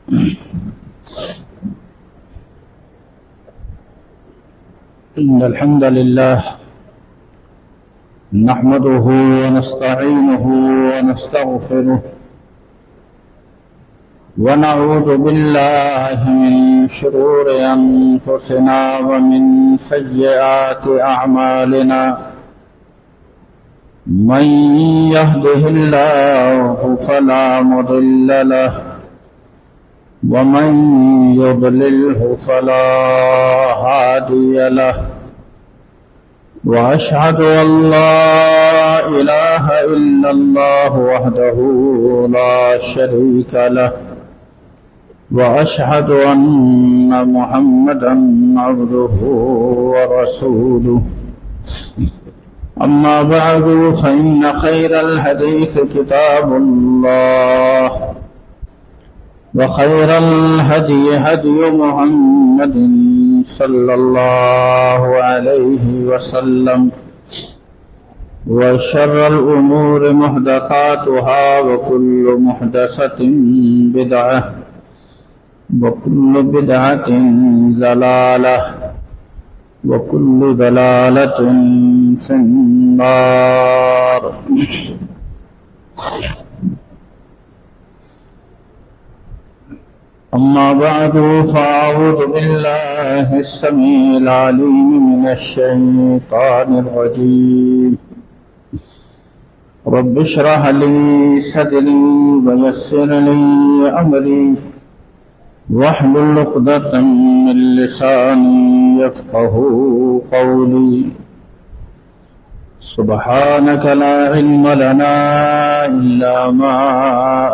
إن الحمد لله نحمده ونستعينه ونستغفره ونعوذ بالله من شرور أنفسنا ومن سيئات أعمالنا من يهده الله فلا مضل له ومن يضلله فلا هادي له وأشهد أن لا إله إلا الله وحده لا شريك له وأشهد أن محمدا عبده ورسوله أما بعد فإن خير الحديث كتاب الله وخير الهدي هدي محمد صلى الله عليه وسلم وشر الأمور محدثاتها وكل محدثة بدعة وكل بدعة ضلالة وكل ضلالة في النار. أما بعد فأعوذ بالله السميع العليم من الشيطان الرجيم. رب اشرح لي صدري ويسر لي أمري واحلل عقدة من لساني يفقهوا قولي. سبحانك لا علم لنا إلا ما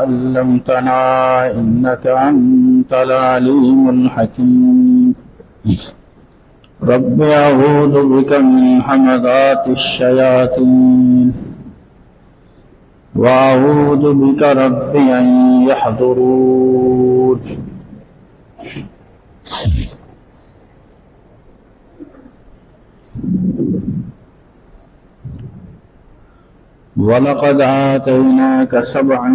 علمتنا إنك أنت العليم الحكيم. رب أعوذ بك من همزات الشياطين وأعوذ بك رب أن يحضرون. وَلَقَدْ آتَيْنَاكَ سَبْعًا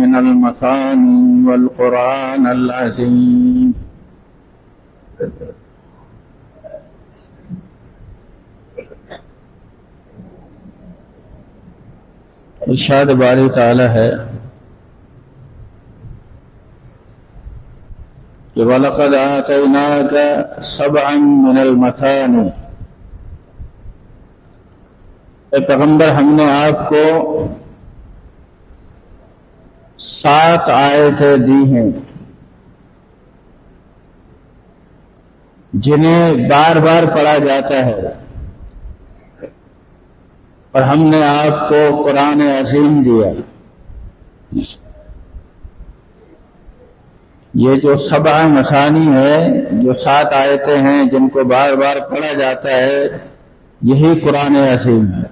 مِنَ الْمَثَانِي وَالْقُرْآنَ الْعَظِيمَ. ارشاد باری تعالی ہے کہ وَلَقَدْ آتَيْنَاكَ سَبْعًا مِنَ الْمَثَانِي، اے پیغمبر ہم نے آپ کو 7 آیتیں دی ہیں جنہیں بار بار پڑھا جاتا ہے، اور ہم نے آپ کو قرآن عظیم دیا. یہ جو 7 مثانی ہے، جو 7 آیتیں ہیں جن کو بار بار پڑھا جاتا ہے، یہی قرآن عظیم ہے.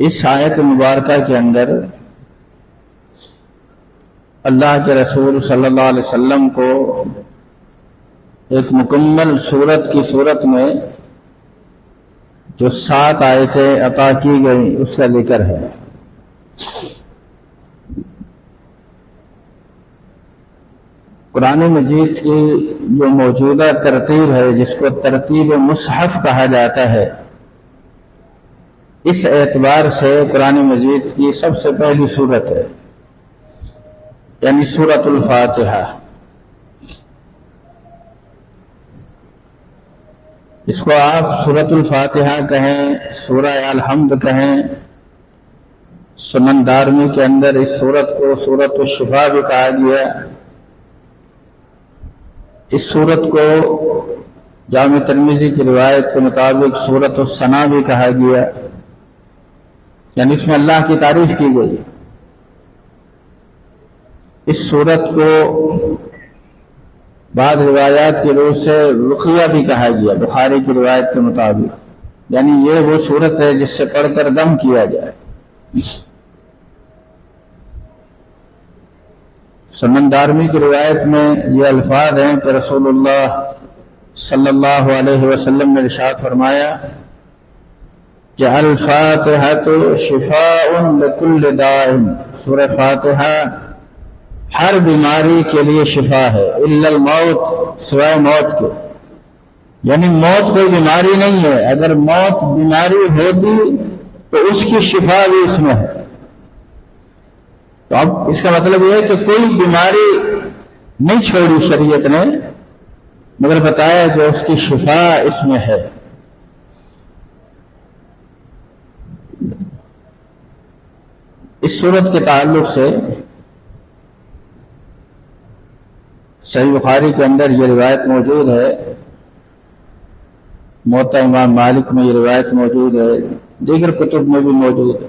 اس آیت مبارکہ کے اندر اللہ کے رسول صلی اللہ علیہ وسلم کو ایک مکمل سورت کی صورت میں جو 7 آیتیں عطا کی گئی اس کا ذکر ہے. قرآن مجید کی جو موجودہ ترتیب ہے، جس کو ترتیب مصحف کہا جاتا ہے، اس اعتبار سے قرآن مجید کی سب سے پہلی سورت ہے، یعنی سورۃ الفاتحہ. اس کو آپ سورۃ الفاتحہ کہیں، سورہ الحمد کہیں. سنن دارمی کے اندر اس سورت کو سورۃ الشفا بھی کہا گیا. اس سورت کو جامع ترمذی کی روایت کے مطابق سورۃ الثنا بھی کہا گیا، یعنی اس میں اللہ کی تعریف کی گئی. اس سورت کو بعض روایات کی روح سے رقیہ بھی کہا گیا، بخاری کی روایت کے مطابق، یعنی یہ وہ سورت ہے جس سے پڑھ کر دم کیا جائے. سنن دارمی کی روایت میں یہ الفاظ ہیں کہ رسول اللہ صلی اللہ علیہ وسلم نے ارشاد فرمایا کہ الفاتحۃ شفاء لکل داء، سورہ فاتحہ ہر بیماری کے لیے شفا ہے، الا الموت، سوائے موت کے، یعنی موت کوئی بیماری نہیں ہے، اگر موت بیماری ہوتی تو اس کی شفا بھی اس میں ہے۔ تو اب اس کا مطلب یہ ہے کہ کوئی بیماری نہیں چھوڑی شریعت نے، مگر بتایا کہ اس کی شفا اس میں ہے۔ اس صورت کے تعلق سے صحیح بخاری کے اندر یہ روایت موجود ہے، موطا امام مالک میں یہ روایت موجود ہے، دیگر کتب میں بھی موجود ہے۔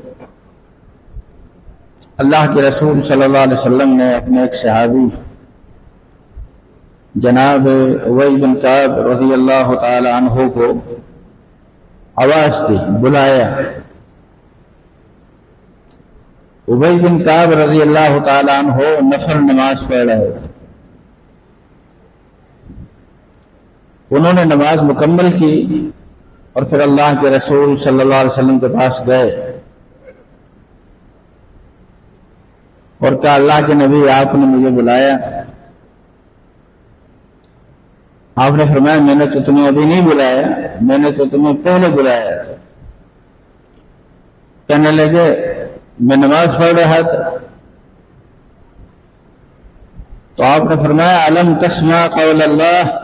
اللہ کے رسول صلی اللہ علیہ وسلم نے اپنے ایک صحابی جناب ابی بن کعب رضی اللہ تعالی عنہ کو آواز دی، بلایا۔ ابی بن کعب رضی اللہ تعالی عنہ نفل نماز پڑھ رہے تھے، انہوں نے نماز مکمل کی اور پھر اللہ کے رسول صلی اللہ علیہ وسلم کے پاس گئے اور کہا اللہ کے نبی آپ نے مجھے بلایا۔ آپ نے فرمایا میں نے تو تمہیں ابھی نہیں بلایا، میں نے تو تمہیں پہلے بلایا تھا۔ کہنے لگے میں نماز پڑھ رہا تھا، تو آپ نے فرمایا الم تسمع قول اللہ،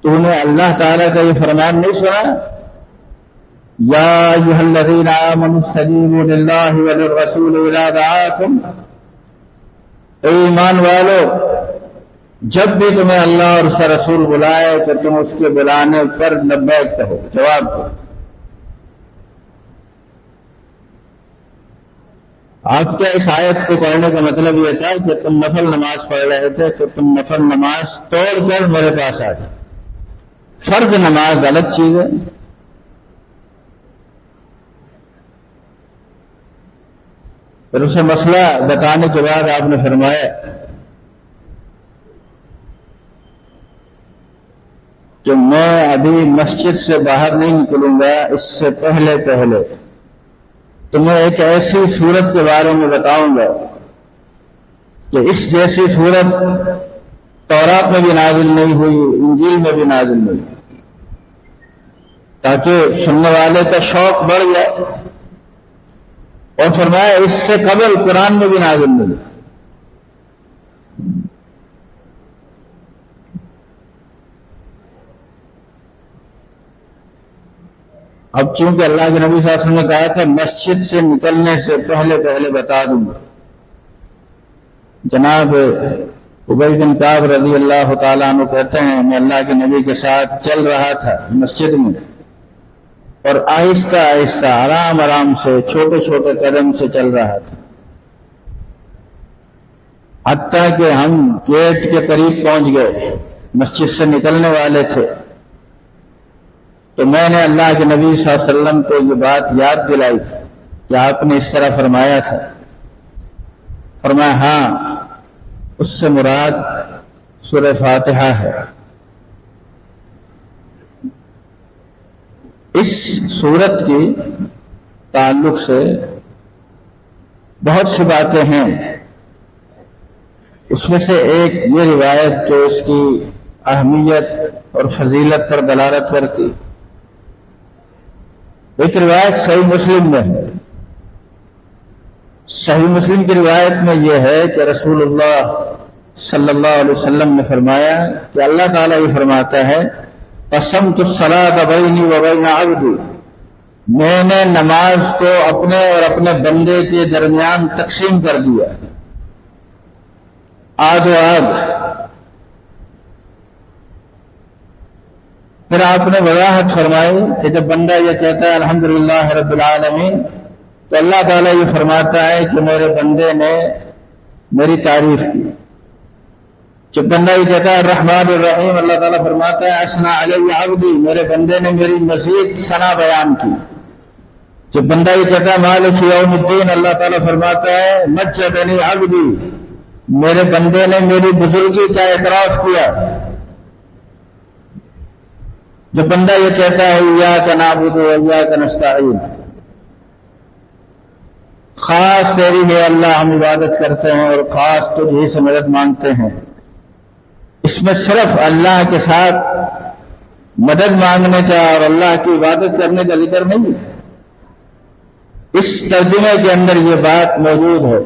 تو نے اللہ تعالیٰ کا یہ فرمان نہیں سنا، یا ایھا الذین آمنوا استجیبوا للہ وللرسول اذا دعاکم، اے ایمان والو جب بھی تمہیں اللہ اور اس کا رسول بلائے تو تم اس کے بلانے پر لبیک کہو، جواب دو۔ آپ کیا اس آیت کو پڑھنے کا مطلب یہ تھا کہ تم نفل نماز پڑھ رہے تھے تو تم نفل نماز توڑ کر میرے پاس آ جاؤ، فرض نماز الگ چیز ہے۔ پھر اسے مسئلہ بتانے کے بعد آپ نے فرمایا کہ میں ابھی مسجد سے باہر نہیں نکلوں گا، اس سے پہلے تمہیں ایک ایسی صورت کے بارے میں بتاؤں گا کہ اس جیسی صورت تورات میں بھی نازل نہیں ہوئی، انجیل میں بھی نازل نہیں ہوئی، تاکہ سننے والے کا شوق بڑھ جائے۔ اور فرمایا اس سے قبل قرآن میں بھی نازل نہیں ہوئی۔ اب چونکہ اللہ کے نبی صلی اللہ علیہ وسلم نے کہا تھا مسجد سے نکلنے سے پہلے بتا دوں گا، جناب ابی بن کعب رضی اللہ تعالیٰ عنہ کہتے ہیں میں اللہ کے نبی کے ساتھ چل رہا تھا مسجد میں، اور آہستہ آہستہ آرام سے چھوٹے قدم سے چل رہا تھا، حتیٰ کہ ہم گیٹ کے قریب پہنچ گئے، مسجد سے نکلنے والے تھے، تو میں نے اللہ کے نبی صلی اللہ علیہ وسلم کو یہ بات یاد دلائی کہ آپ نے اس طرح فرمایا تھا۔ فرمایا ہاں، اس سے مراد سورہ فاتحہ ہے۔ اس سورت کی تعلق سے بہت سی باتیں ہیں، اس میں سے ایک یہ روایت جو اس کی اہمیت اور فضیلت پر دلالت کرتی۔ ایک روایت صحیح مسلم میں ہے، صحیح مسلم کی روایت میں یہ ہے کہ رسول اللہ صلی اللہ علیہ وسلم نے فرمایا کہ اللہ تعالیٰ یہ فرماتا ہے قسمت الصلاۃ بینی و بین عبدی، میں نے نماز کو اپنے اور اپنے بندے کے درمیان تقسیم کر دیا، آدھ و آدھ۔ پھر آپ نے وضاحت فرمائی کہ جب بندہ یہ کہتا ہے الحمدللہ رب العالمین، تو اللہ تعالیٰ یہ فرماتا ہے کہ میرے بندے نے میری تعریف کی۔ جب بندہ یہ کہتا ہے الرحمن الرحیم، اللہ تعالیٰ فرماتا ہے اثنى علی عبدی، میرے بندے نے میری مزید ثنا بیان کی۔ جب بندہ یہ کہتا ہے مالک یوم الدین، اللہ تعالیٰ فرماتا ہے مجدنی عبدی، میرے بندے نے میری بزرگی کا اعتراف کیا۔ جب بندہ یہ کہتا ہے ایاک نعبد و ایاک نستعین، خاص تیری ہے اللہ ہم عبادت کرتے ہیں اور خاص تجھ ہی سے مدد مانگتے ہیں، اس میں صرف اللہ کے ساتھ مدد مانگنے کا اور اللہ کی عبادت کرنے کا ذکر نہیں ہے۔ اس ترجمے کے اندر یہ بات موجود ہے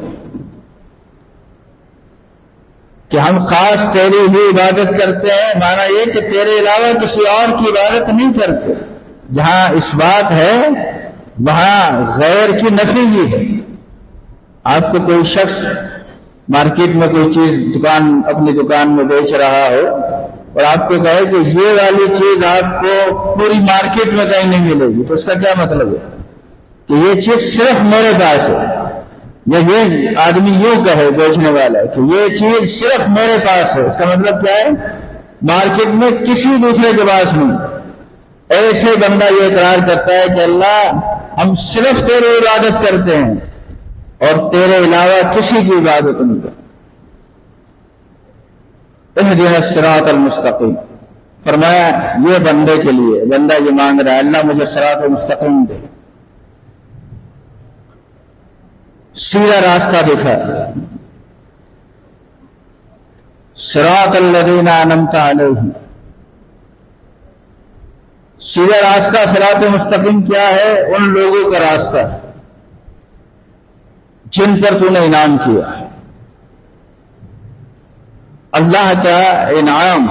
کہ ہم خاص تیری ہی عبادت کرتے ہیں، معنی یہ کہ تیرے علاوہ کسی اور کی عبادت نہیں کرتے۔ جہاں اس بات ہے وہاں غیر کی نفی ہی ہے۔ آپ کو کوئی شخص مارکیٹ میں کوئی چیز اپنی دکان میں بیچ رہا ہو اور آپ کو کہے کہ یہ والی چیز آپ کو پوری مارکیٹ میں کہیں نہیں ملے گی، تو اس کا کیا مطلب ہے کہ یہ چیز صرف میرے پاس ہے، یا یہ آدمی یوں کہے بیچنے والا کہ یہ چیز صرف میرے پاس ہے، اس کا مطلب کیا ہے؟ مارکیٹ میں کسی دوسرے کے پاس نہیں۔ ایسے بندہ یہ اقرار کرتا ہے کہ اللہ ہم صرف تیری عبادت کرتے ہیں اور تیرے علاوہ کسی کی عبادت نہیں کرتے۔ اہدنا الصراط المستقیم، فرمایا یہ بندے کے لیے، بندہ یہ مانگ رہا ہے اللہ مجھے صراط مستقیم دے، سیدھا راستہ دکھا، صراط الذین انعمت علیہم۔ سیدھا راستہ صراط مستقیم کیا ہے؟ ان لوگوں کا راستہ جن پر تو نے انعام کیا۔ اللہ کا انعام،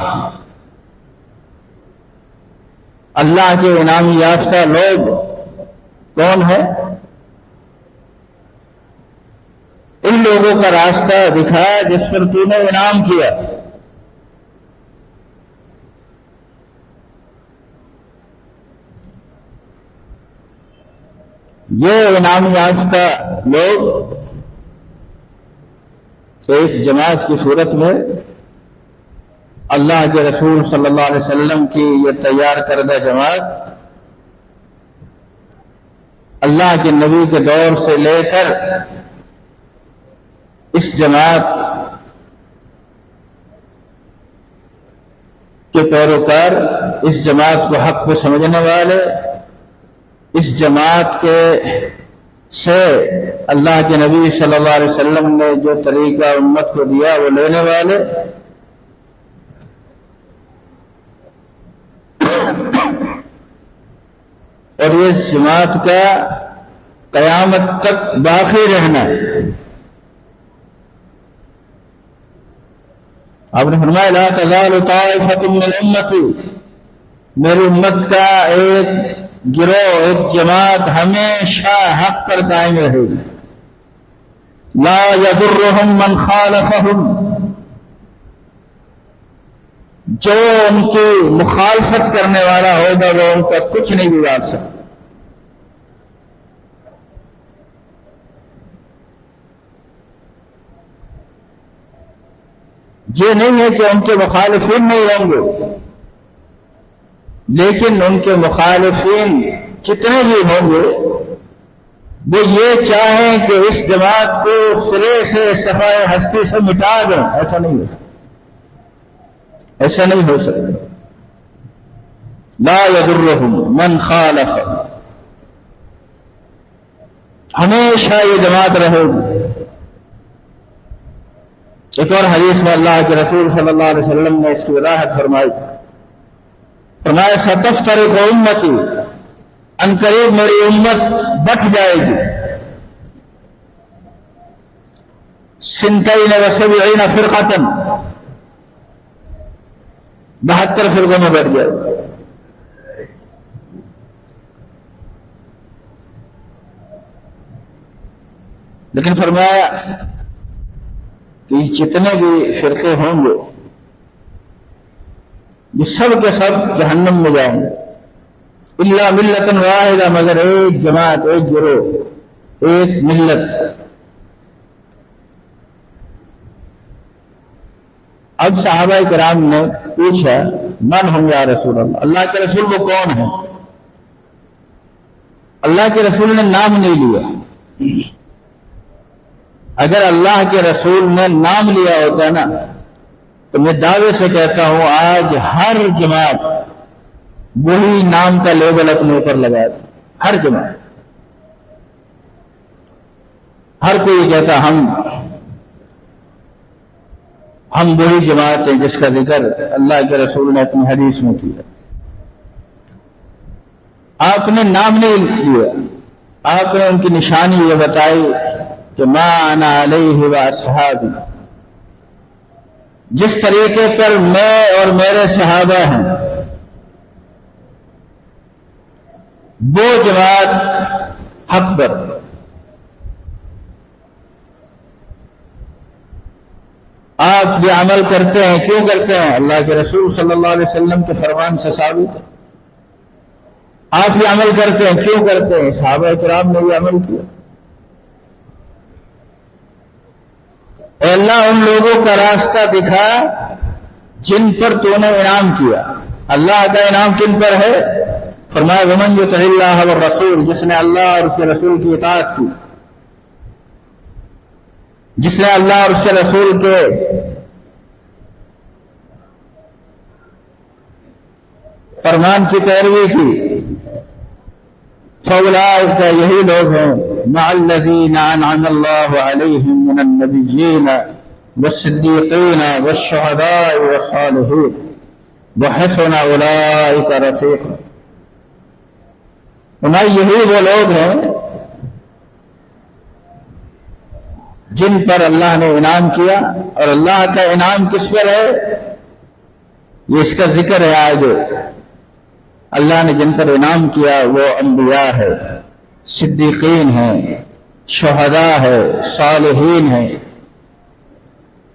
اللہ کے انعام یافتہ لوگ کون ہیں؟ ان لوگوں کا راستہ دکھایا جس پر تو نے انعام کیا۔ یہ انعام یافتہ لوگ ایک جماعت کی صورت میں اللہ کے رسول صلی اللہ علیہ وسلم کی یہ تیار کردہ جماعت اللہ کے نبی کے دور سے لے کر اس جماعت کے پیروکار، اس جماعت کو حق کو سمجھنے والے، اس جماعت کے سے اللہ کے نبی صلی اللہ علیہ وسلم نے جو طریقہ امت کو دیا وہ لینے والے، اور یہ جماعت کا قیامت تک باقی رہنا۔ آپ نے فرمایا لا تزال طائفۃ من امتی، میری امت کا ایک گروہ، ایک جماعت ہمیشہ حق پر قائم رہے گی، لا یضرهم من خالفهم، جو ان کی مخالفت کرنے والا ہوگا وہ ان کا کچھ نہیں بگاڑ سکتا۔ یہ نہیں ہے کہ ان کے مخالفین نہیں ہوں گے، لیکن ان کے مخالفین جتنے بھی ہوں گے وہ یہ چاہیں کہ اس جماعت کو سرے سے صفائے ہستی سے مٹا دیں، ایسا نہیں ہو سکتا، ایسا نہیں ہو سکتا۔ لا یضرهم من خالف، ہمیشہ یہ جماعت رہے گی۔ ایک اور حدیث میں اللہ کے رسول صلی اللہ علیہ وسلم نے اس کی وضاحت فرمائی، فرمایا ستفترق امتی، ان قریب میری امت بٹ جائے گی، سنتین و سبعین فرقۃ، 72 فرقوں میں بٹ جائے گی۔ لیکن فرمایا کہ جتنے بھی فرقے ہوں گے یہ سب کے سب جہنم میں جائیں گے، الا ملۃ واحدہ، مگر ایک جماعت، ایک گروہ، ایک ملت۔ اب صحابہ کرام نے پوچھا من ہم یا رسول اللہ، اللہ کے رسول وہ کون ہیں؟ اللہ کے رسول نے نام نہیں لیا۔ اگر اللہ کے رسول نے نام لیا ہوتا نا تو میں دعوے سے کہتا ہوں آج ہر جماعت وہی نام کا لیبل اپنے اوپر لگاتے، ہر جماعت، ہر کوئی کہتا ہم وہی جماعت ہیں جس کا ذکر اللہ کے رسول نے اپنی حدیث میں کیا۔ آپ نے نام نہیں لیا، آپ نے ان کی نشانی یہ بتائی کہ ما انا علیہ و اصحابی، جس طریقے پر میں اور میرے صحابہ ہیں وہ جماعت حق پر۔ آپ یہ عمل کرتے ہیں، کیوں کرتے ہیں؟ اللہ کے رسول صلی اللہ علیہ وسلم کے فرمان سے ثابت ہے۔ آپ یہ عمل کرتے ہیں، کیوں کرتے ہیں؟ صحابہ کرام نے یہ عمل کیا۔ اے اللہ ان لوگوں کا راستہ دکھا جن پر تو نے انعام کیا۔ اللہ کا انعام کن پر ہے؟ فرمایا ومن یطع اللہ والرسول، جس نے اللہ اور اس کے رسول کی اطاعت کی، جس نے اللہ اور اس کے رسول کے فرمان کی پیروی کی، فاولئک، یہی لوگ ہیں مع الذین انعم اللہ علیہم من النبیین والصدیقین والشہداء والصالحین وحسن اولئک رفیقا۔ یہی وہ لوگ ہیں جن پر اللہ نے انعام کیا، اور اللہ کا انعام کس پر ہے؟ یہ اس کا ذکر ہے آگے۔ اللہ نے جن پر انعام کیا وہ انبیاء ہے، صدیقین ہیں، شہداء ہے، صالحین ہیں،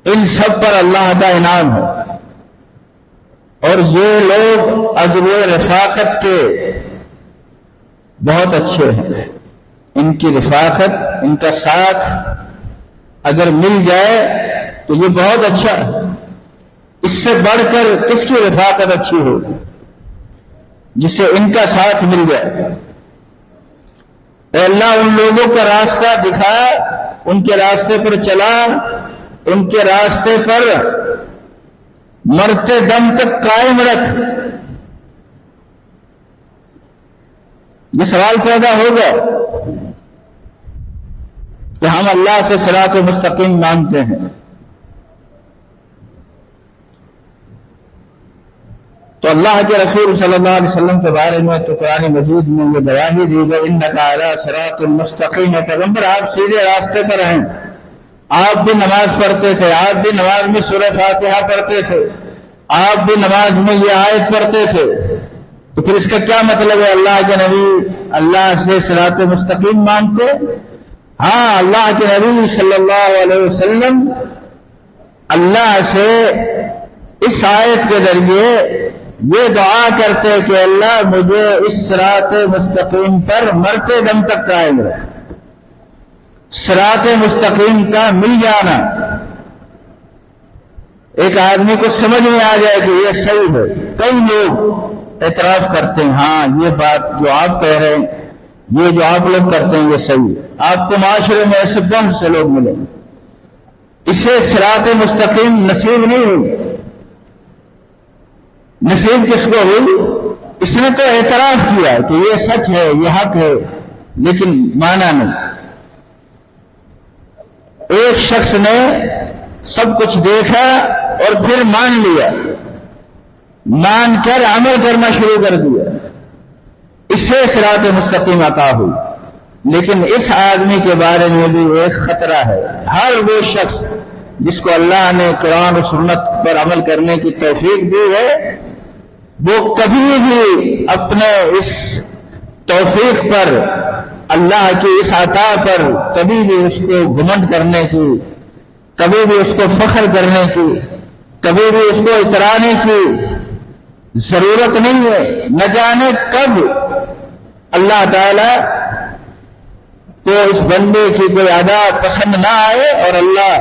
ان سب پر اللہ کا انعام ہے۔ اور یہ لوگ اجر و رفاقت کے بہت اچھے ہیں، ان کی رفاقت، ان کا ساتھ اگر مل جائے تو یہ بہت اچھا ہے۔ اس سے بڑھ کر کس کی رفاقت اچھی ہو جسے ان کا ساتھ مل جائے۔ اے اللہ ان لوگوں کا راستہ دکھا، ان کے راستے پر چلا، ان کے راستے پر مرتے دم تک قائم رکھ۔ یہ سوال پیدا ہوگا کہ ہم اللہ سے صراط مستقیم مانگتے ہیں، تو اللہ کے رسول صلی اللہ علیہ وسلم کے بارے میں تو قرآن مجید میں یہ گواہی دی گئی انک علی صراط مستقیم، پیغمبر آپ سیدھے راستے پر ہیں۔ آپ بھی نماز پڑھتے تھے، آپ بھی نماز میں سورہ فاتحہ پڑھتے تھے، آپ بھی نماز میں یہ آیت پڑھتے تھے، تو پھر اس کا کیا مطلب ہے اللہ کے نبی اللہ سے صراط مستقیم مانگتے؟ ہاں، اللہ کے نبی صلی اللہ علیہ وسلم اللہ سے اس آیت کے ذریعے یہ دعا کرتے کہ اللہ مجھے اس صراط مستقیم پر مرتے دم تک قائم رکھ۔ صراط مستقیم کا مل جانا، ایک آدمی کو سمجھ میں آ جائے کہ یہ صحیح ہے۔ کئی لوگ اعتراض کرتے ہیں، ہاں یہ بات جو آپ کہہ رہے ہیں، یہ جو آپ لوگ کرتے ہیں یہ صحیح ہے۔ آپ کو معاشرے میں ایسے بہت سے لوگ ملیں گے، اسے صراط مستقیم نصیب نہیں ہوئی۔ نصیب کس کو ہوئی؟ اس نے تو اعتراف کیا کہ یہ سچ ہے، یہ حق ہے، لیکن مانا نہیں۔ ایک شخص نے سب کچھ دیکھا اور پھر مان لیا، مان کر عمل کرنا شروع کر دیا، اس سے صراط مستقیم عطا ہوئی۔ لیکن اس آدمی کے بارے میں بھی ایک خطرہ ہے۔ ہر وہ شخص جس کو اللہ نے قرآن و سنت پر عمل کرنے کی توفیق دی ہے، وہ کبھی بھی اپنے اس توفیق پر، اللہ کی اس عطا پر کبھی بھی اس کو گھمنڈ کرنے کی، کبھی بھی اس کو فخر کرنے کی، کبھی بھی اس کو اترانے کی ضرورت نہیں ہے۔ نہ جانے کب اللہ تعالی کو اس بندے کی کوئی ادا پسند نہ آئے اور اللہ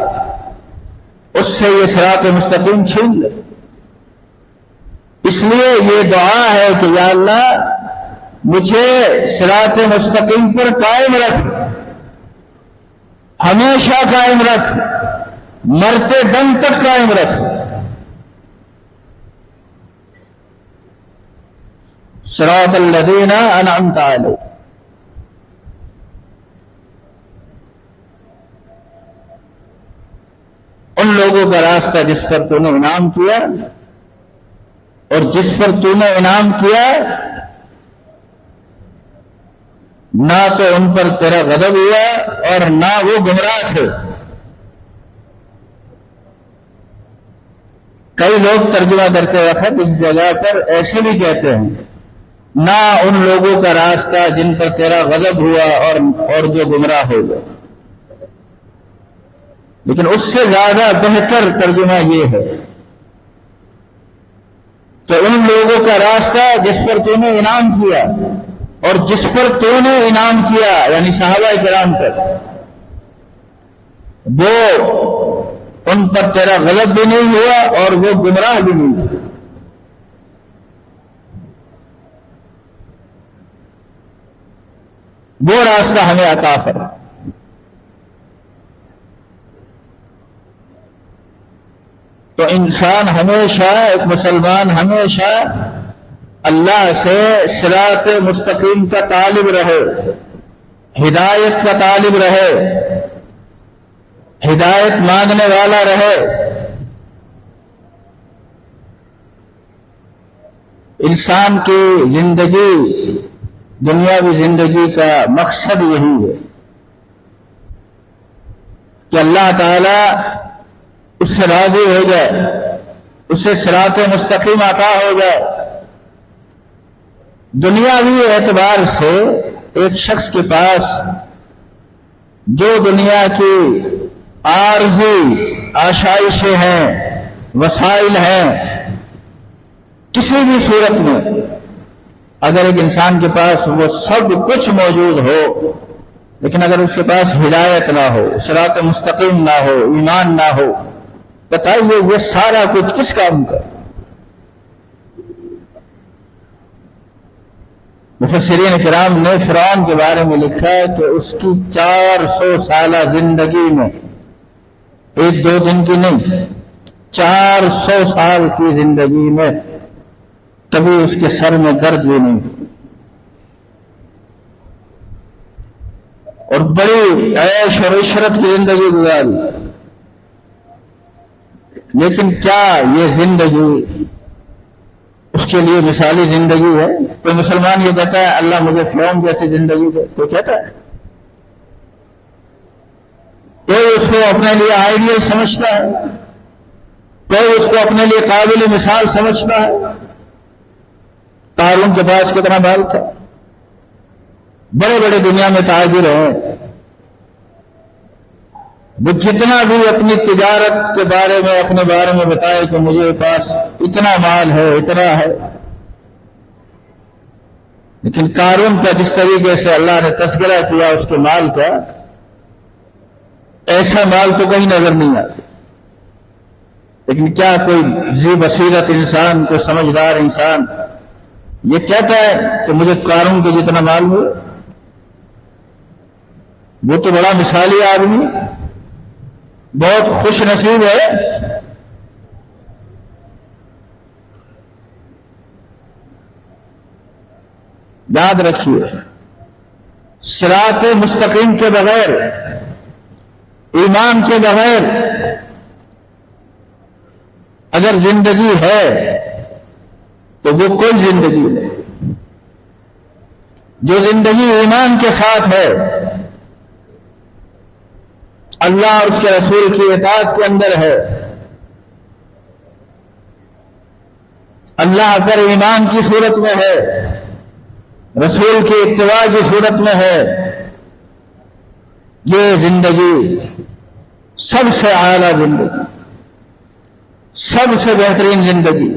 اس سے یہ صراط مستقیم چھین لے۔ اس لیے یہ دعا ہے کہ یا اللہ مجھے صراط مستقیم پر قائم رکھ، ہمیشہ قائم رکھ، مرتے دم تک قائم رکھ۔ صراط الذین انعمت علیہم، ان لوگوں کا راستہ جس پر تو نے انعام کیا، اور جس پر تو نے انعام کیا نہ تو ان پر تیرا غضب ہوا اور نہ وہ گمراہ تھے۔ کئی لوگ ترجمہ کرتے وقت اس جگہ پر ایسے بھی کہتے ہیں، نہ ان لوگوں کا راستہ جن پر تیرا غضب ہوا اور جو گمراہ ہو گئے، لیکن اس سے زیادہ بہتر ترجمہ یہ ہے کہ ان لوگوں کا راستہ جس پر تو نے انعام کیا، اور جس پر تو نے انعام کیا یعنی صحابہ کرام پر، وہ ان پر تیرا غضب بھی نہیں ہوا اور وہ گمراہ بھی نہیں تھے۔ وہ راستہ ہمیں عطا فرما۔ تو انسان ہمیشہ، ایک مسلمان ہمیشہ اللہ سے صراط مستقیم کا طالب رہے، ہدایت کا طالب رہے، ہدایت مانگنے والا رہے۔ انسان کی زندگی، دنیاوی زندگی کا مقصد یہی ہے کہ اللہ تعالی اس سے راضی ہو جائے، اسے صراط مستقیم عطا ہو جائے۔ دنیاوی اعتبار سے ایک شخص کے پاس جو دنیا کی عارضی آشائشیں ہیں، وسائل ہیں، کسی بھی صورت میں اگر ایک انسان کے پاس وہ سب کچھ موجود ہو، لیکن اگر اس کے پاس ہدایت نہ ہو، صراط مستقیم نہ ہو، ایمان نہ ہو، بتائیے یہ سارا کچھ کس کام کا؟ مفسرین کرام نے فرعون کے بارے میں لکھا ہے کہ اس کی 400 سالہ زندگی میں، ایک دو دن کی نہیں، 400 سال کی زندگی میں کبھی اس کے سر میں درد بھی نہیں، اور بڑی عیش اور عشرت کی زندگی گزاری۔ لیکن کیا یہ زندگی اس کے لیے مثالی زندگی ہے؟ کوئی مسلمان یہ کہتا ہے اللہ مجھے فرعون جیسی زندگی دے، تو کہتا ہے کوئی اس کو اپنے لیے آئیڈیل سمجھتا ہے، کوئی اس کو اپنے لیے قابل مثال سمجھتا ہے۔ قارون کے پاس کتنا مال تھا، بڑے بڑے دنیا میں تاجر ہیں، وہ جتنا بھی اپنی تجارت کے بارے میں، اپنے بارے میں بتائے کہ مجھے پاس اتنا مال ہے، اتنا ہے، لیکن قارون کا جس طریقے سے اللہ نے تذکرہ کیا اس کے مال کا، ایسا مال تو کہیں نظر نہیں آتا۔ لیکن کیا کوئی ذی بصیرت انسان، کوئی سمجھدار انسان یہ کہتا ہے کہ مجھے قارون کے جتنا مال ہوا؟ وہ تو بڑا مثالی آدمی، بہت خوش نصیب ہے۔ یاد رکھیے، صراط مستقیم کے بغیر، ایمان کے بغیر اگر زندگی ہے تو وہ کوئی زندگی نہیں۔ جو زندگی ایمان کے ساتھ ہے، اللہ اور اس کے رسول کی اطاعت کے اندر ہے، اللہ پر ایمان کی صورت میں ہے، رسول کی اتباع کی صورت میں ہے، یہ زندگی سب سے اعلیٰ زندگی، سب سے بہترین زندگی،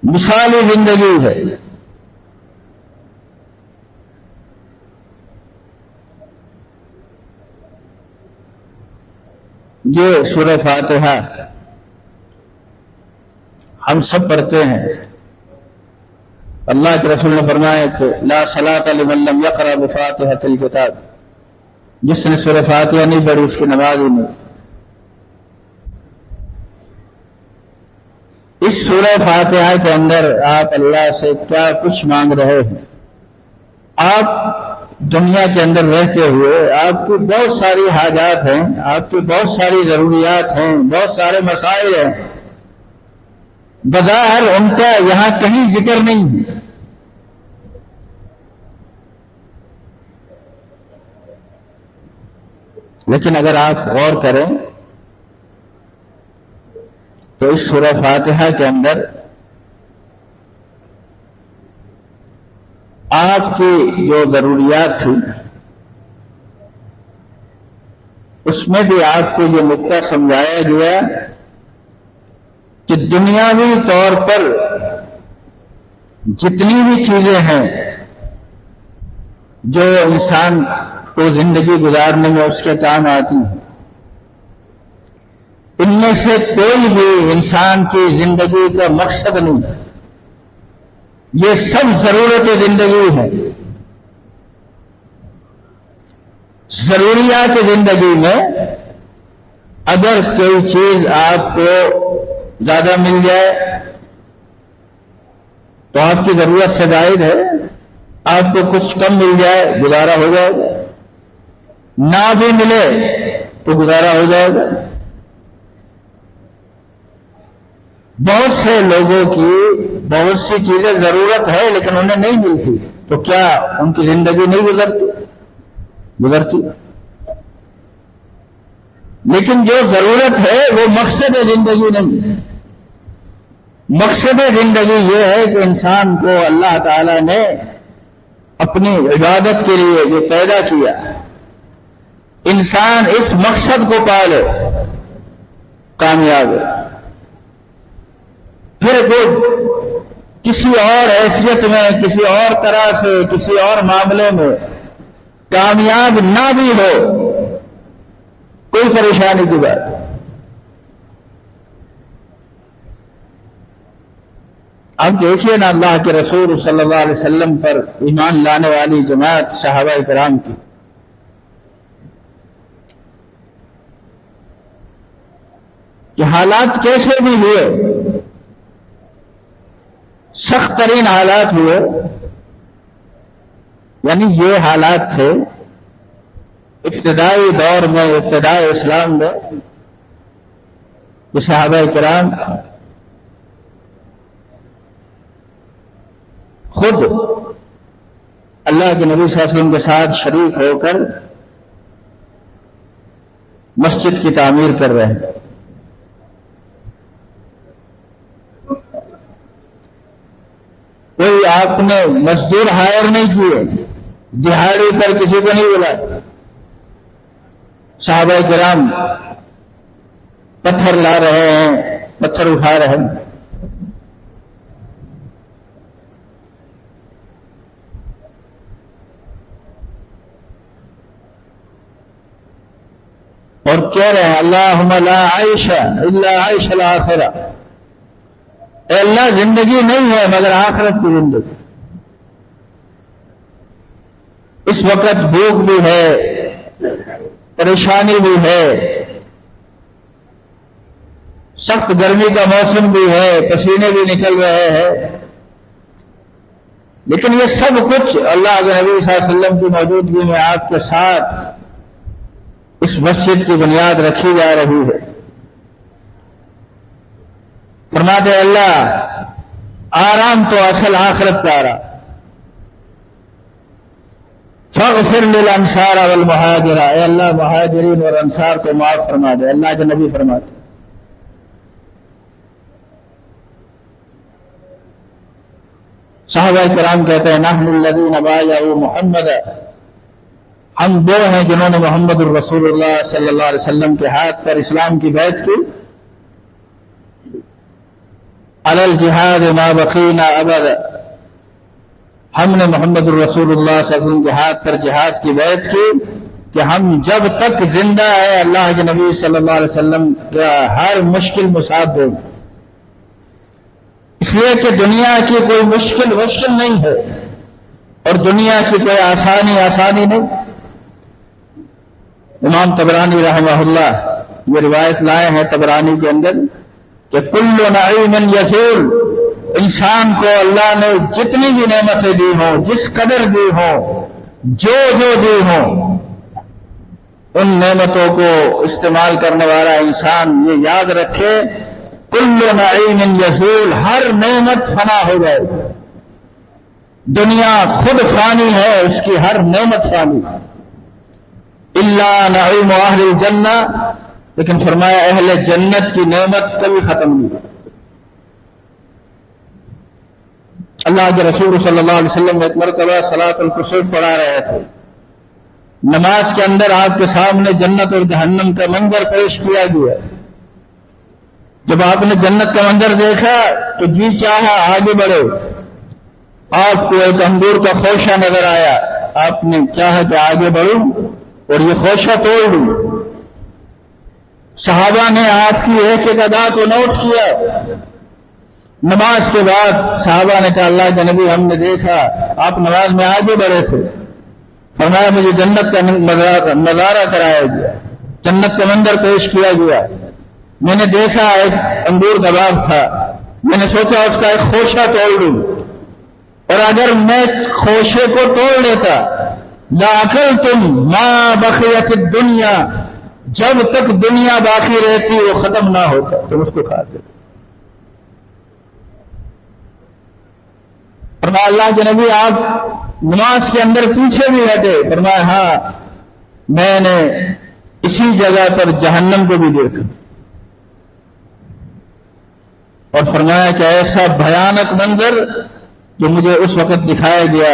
مثالی زندگی ہے۔ یہ سورہ فاتحہ ہم سب پڑھتے ہیں۔ اللہ کے رسول نے فرمایا کہ لا صلاۃ لمن لم یقرأ بفاتحۃ الکتاب، جس نے سورہ فاتحہ نہیں پڑھی اس کی نماز ہی نہیں۔ اس سورہ فاتحہ کے اندر آپ اللہ سے کیا کچھ مانگ رہے ہیں؟ آپ دنیا کے اندر رہتے ہوئے آپ کی بہت ساری حاجات ہیں، آپ کی بہت ساری ضروریات ہیں، بہت سارے مسائل ہیں، بظاہر ان کا یہاں کہیں ذکر نہیں ہے، لیکن اگر آپ غور کریں تو اس سورہ فاتحہ کے اندر آپ کی جو ضروریات تھی اس میں بھی آپ کو یہ نقطہ سمجھایا گیا کہ دنیاوی طور پر جتنی بھی چیزیں ہیں جو انسان کو زندگی گزارنے میں اس کے کام آتی ہیں، ان میں سے کوئی بھی انسان کی زندگی کا مقصد نہیں، یہ سب ضرورت زندگی ہے۔ ضروریات زندگی میں اگر کوئی چیز آپ کو زیادہ مل جائے تو آپ کی ضرورت سے زائد ہے، آپ کو کچھ کم مل جائے گزارا ہو جائے گا، نہ بھی ملے تو گزارا ہو جائے گا۔ بہت سے لوگوں کی بہت سی چیزیں ضرورت ہے لیکن انہیں نہیں ملتی، تو کیا ان کی زندگی نہیں گزرتی؟ لیکن جو ضرورت ہے وہ مقصد زندگی نہیں۔ مقصد زندگی یہ ہے کہ انسان کو اللہ تعالی نے اپنی عبادت کے لیے جو پیدا کیا، انسان اس مقصد کو پالے، کامیاب ہے۔ پھر وہ کسی اور حیثیت میں، کسی اور طرح سے، کسی اور معاملے میں کامیاب نہ بھی ہو، کوئی پریشانی کی بات۔ اب دیکھیے نا اللہ کے رسول صلی اللہ علیہ وسلم پر ایمان لانے والی جماعت صحابہ کرام کی، کہ حالات کیسے بھی ہوئے، سخت ترین حالات ہوئے، یعنی یہ حالات تھے ابتدائی دور میں، ابتدائی اسلام میں، کہ صحابہ کرام خود اللہ کے نبی صلی اللہ علیہ وسلم کے ساتھ شریک ہو کر مسجد کی تعمیر کر رہے ہیں۔ کوئی آپ نے مزدور ہائر نہیں کیے، دہاڑی پر کسی کو نہیں بلایا۔ صحابہ کرام پتھر لا رہے ہیں، پتھر اٹھا رہے ہیں، اور کہہ رہے ہیں اللہم لا عیش الا عیش الآخرہ، اے اللہ زندگی نہیں ہے مگر آخرت کی زندگی۔ اس وقت بھوک بھی ہے، پریشانی بھی ہے، سخت گرمی کا موسم بھی ہے، پسینے بھی نکل رہے ہیں، لیکن یہ سب کچھ اللہ کے نبی صلی اللہ علیہ وسلم کی موجودگی میں آپ کے ساتھ اس مسجد کی بنیاد رکھی جا رہی ہے۔ فرماتے اللہ آرام تو اصل آخرت کا آرام، فاغفر للانصار والمہاجر، اے اللہ مہاجرین اور انصار کو معاف فرما دے۔ اللہ کے نبی فرماتے صحابہ کرام کہتے ہیں نحن الذین بایعوا محمد، ہم وہ ہیں جنہوں نے محمد الرسول اللہ صلی اللہ علیہ وسلم کے ہاتھ پر اسلام کی بیعت کی، علی الجہاد ما بقینا ابدا، ہم نے محمد الرسول اللہ صلی اللہ علیہ وسلم کے ہاتھ پر جہاد کی بیعت کی کہ ہم جب تک زندہ ہے اللہ کے نبی صلی اللہ علیہ وسلم کا ہر مشکل مصاب دیں گے، اس لیے کہ دنیا کی کوئی مشکل نہیں ہے اور دنیا کی کوئی آسانی نہیں۔ امام طبرانی رحمہ اللہ یہ روایت لائے ہیں طبرانی کے اندر کہ کل نعیم یزول، انسان کو اللہ نے جتنی بھی نعمتیں دی ہوں، جس قدر دی ہوں، جو دی ہوں، ان نعمتوں کو استعمال کرنے والا انسان یہ یاد رکھے کل نعیم یزول، ہر نعمت فنا ہو جائے گی۔ دنیا خود فانی ہے، اس کی ہر نعمت فانی ہے، الا نعیم اہل الجنہ، لیکن فرمایا اہل جنت کی نعمت کبھی ختم نہیں۔ اللہ کے رسول صلی اللہ علیہ وسلم ایک مرتبہ صلاۃ الکسوف پڑھا رہے تھے، نماز کے اندر آپ کے سامنے جنت اور جہنم کا منظر پیش کیا گیا۔ جب آپ نے جنت کا منظر دیکھا تو جی چاہا آگے بڑھے، آپ کو ایک انگور کا خوشہ نظر آیا، آپ نے چاہا کہ آگے بڑھوں اور یہ خوشہ توڑ دوں۔ صحابہ نے آپ کی ایک ایک ادا کو نوٹ کیا۔ نماز کے بعد صحابہ نے کہا اللہ کے نبی ہم نے دیکھا آپ نماز میں آگے بڑھے تھے، فرمایا مجھے جنت کا نظارہ کرایا گیا، جنت کا منظر پیش کیا گیا، میں نے دیکھا ایک انگور کا باغ تھا، میں نے سوچا اس کا ایک خوشہ توڑ لوں، اور اگر میں خوشے کو توڑ لیتا لَأَكَلْتُمْ مَا بَقِيَتِ الدُّنْيَا، جب تک دنیا باقی رہتی وہ ختم نہ ہوتا تم اس کو کھاتے۔ فرمایا اللہ کے نبی آپ نماز کے اندر پیچھے بھی ہٹے، فرمایا ہاں میں نے اسی جگہ پر جہنم کو بھی دیکھا، اور فرمایا کہ ایسا بھیانک منظر جو مجھے اس وقت دکھایا گیا،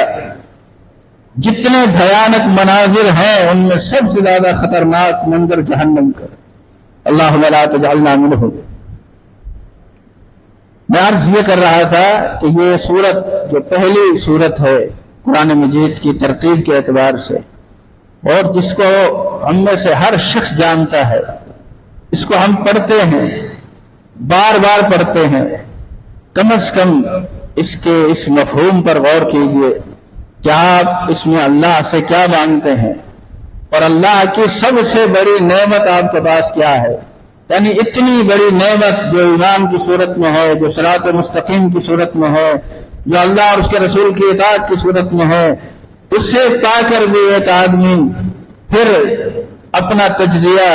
جتنے بھیانک مناظر ہیں ان میں سب سے زیادہ خطرناک منظر جہنم کا۔ اللہم لا تجعلنا منہم۔ میں عرض یہ کر رہا تھا کہ یہ سورت جو پہلی سورت ہے قرآن مجید کی ترتیب کے اعتبار سے، اور جس کو ہم میں سے ہر شخص جانتا ہے، اس کو ہم پڑھتے ہیں، بار بار پڑھتے ہیں، کم از کم اس کے اس مفہوم پر غور کیجئے کہ آپ اس میں اللہ سے کیا مانگتے ہیں، اور اللہ کی سب سے بڑی نعمت آپ کے پاس کیا ہے۔ یعنی اتنی بڑی نعمت جو ایمان کی صورت میں ہے، جو صراط مستقیم کی صورت میں ہے، جو اللہ اور اس کے رسول کی اطاعت کی صورت میں ہے، اس سے پا کر بھی ایک آدمی پھر اپنا تجزیہ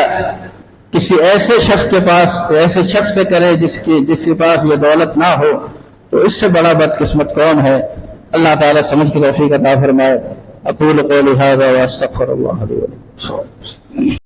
کسی ایسے شخص کے پاس، ایسے شخص سے کرے جس کے پاس یہ دولت نہ ہو، تو اس سے بڑا بدقسمت کون ہے؟ اللہ تعالیٰ سمجھ کی توفیق عطا فرمائے۔ اقول قولی ھذا واستغفر اللہ لی ولکم۔